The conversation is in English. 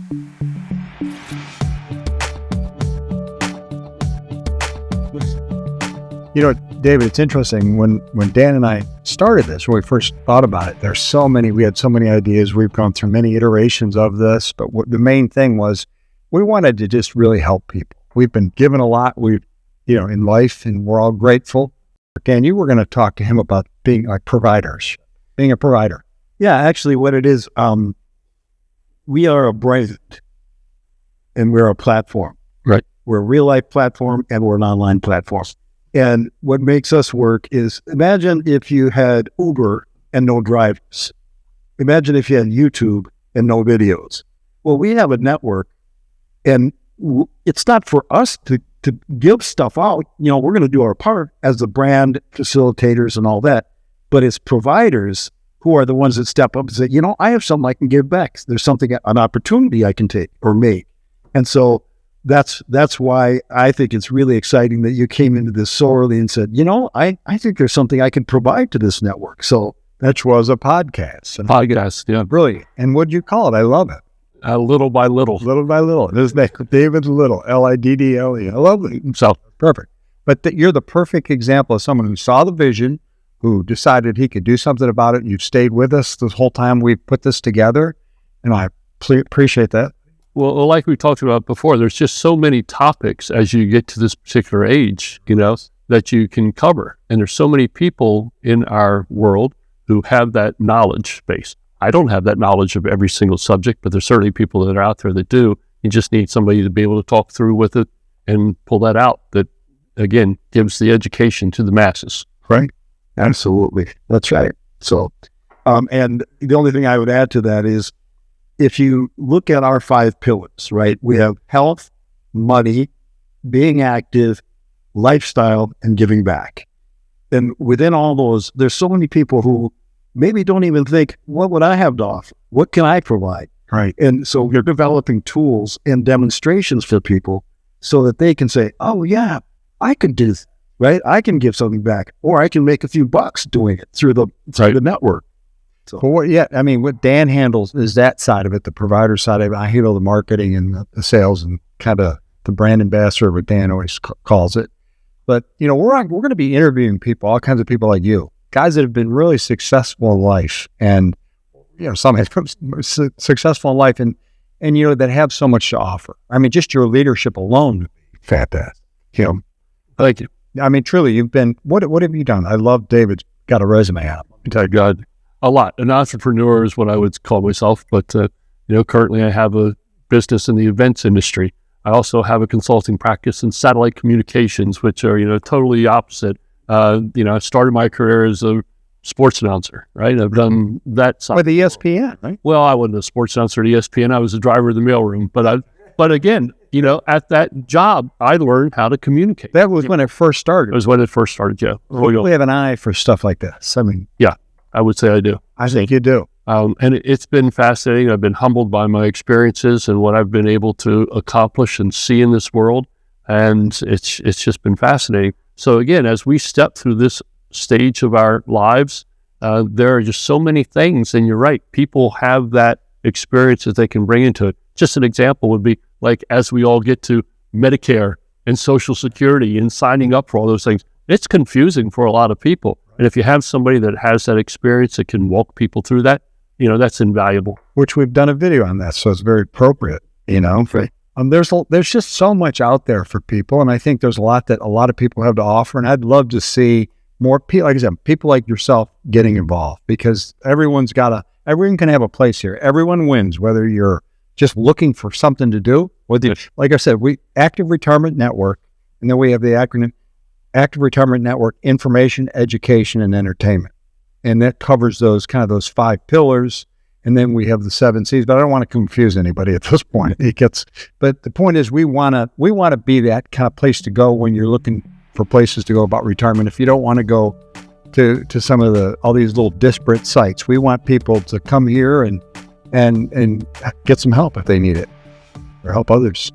You know, David, it's interesting when Dan and I started this, when we first thought about it, we had so many ideas. We've gone through many iterations of this, but the main thing was we wanted to just really help people. We've been given a lot, in life, and we're all grateful. Dan, you were going to talk to him about being like providers, being a provider. Yeah, actually what it is, we are a brand and we're a platform. Right. We're a real life platform and we're an online platform. And what makes us work is, imagine if you had Uber and no drivers. Imagine if you had YouTube and no videos. Well, we have a network, and it's not for us to give stuff out. We're going to do our part as the brand facilitators and all that. But it's providers who are the ones that step up and say, I have something I can give back. There's something, an opportunity I can take or make. And so that's why I think it's really exciting that you came into this so early and said, I think there's something I can provide to this network. So that was a podcast. Yeah. Brilliant. And what'd you call it? I love it. Little by Little. Little by Little. His name, David Little, Liddle. I love it. So perfect. But you're the perfect example of someone who saw the vision, who decided he could do something about it. You've stayed with us this whole time we've put this together, and I appreciate that. Well, like we talked about before, there's just so many topics as you get to this particular age, that you can cover. And there's so many people in our world who have that knowledge base. I don't have that knowledge of every single subject, but there's certainly people that are out there that do. You just need somebody to be able to talk through with it and pull that out. That, again, gives the education to the masses. Right. Absolutely. That's right. So, and the only thing I would add to that is, if you look at our 5 pillars, right, we have health, money, being active, lifestyle, and giving back. And within all those, there's so many people who maybe don't even think, what would I have to offer? What can I provide? Right. And so we're developing tools and demonstrations for people so that they can say, oh yeah, I could do this, right? I can give something back, or I can make a few bucks doing it through the network. So, what Dan handles is that side of it, the provider side of it. I handle the marketing and the sales and kind of the brand ambassador, what Dan always calls it. But, we're going to be interviewing people, all kinds of people like you, guys that have been really successful in life, and, some have been successful in life and that have so much to offer. Just your leadership alone would be fantastic. Thank you. Truly, you've been, what have you done? I love David's got a resume out. Thank God. A lot. An entrepreneur is what I would call myself, but currently I have a business in the events industry. I also have a consulting practice in satellite communications, which are totally opposite. I started my career as a sports announcer, right? I've done that side. With ESPN, right? Well, I wasn't a sports announcer at ESPN. I was a driver of the mailroom, but again, at that job, I learned how to communicate. That was when it first started. It was when it first started, yeah. We have an eye for stuff like this. Yeah. I would say I do. I think you do. And it's been fascinating. I've been humbled by my experiences and what I've been able to accomplish and see in this world. And it's just been fascinating. So again, as we step through this stage of our lives, there are just so many things. And you're right, people have that experience that they can bring into it. Just an example would be like, as we all get to Medicare and Social Security and signing up for all those things, it's confusing for a lot of people. And if you have somebody that has that experience that can walk people through that, that's invaluable. Which we've done a video on that, so it's very appropriate, Right. There's just so much out there for people, and I think there's a lot that a lot of people have to offer, and I'd love to see more people, like I said, people like yourself getting involved, because everyone can have a place here. Everyone wins, whether you're just looking for something to do, like I said, Active Retirement Network, and then we have the acronym Active Retirement Network: Information, Education, and Entertainment. And that covers those 5 pillars. And then we have the 7 C's, but I don't want to confuse anybody at this point. But the point is, we want to be that kind of place to go when you're looking for places to go about retirement. If you don't want to go to some of all these little disparate sites, we want people to come here and get some help if they need it, or help others.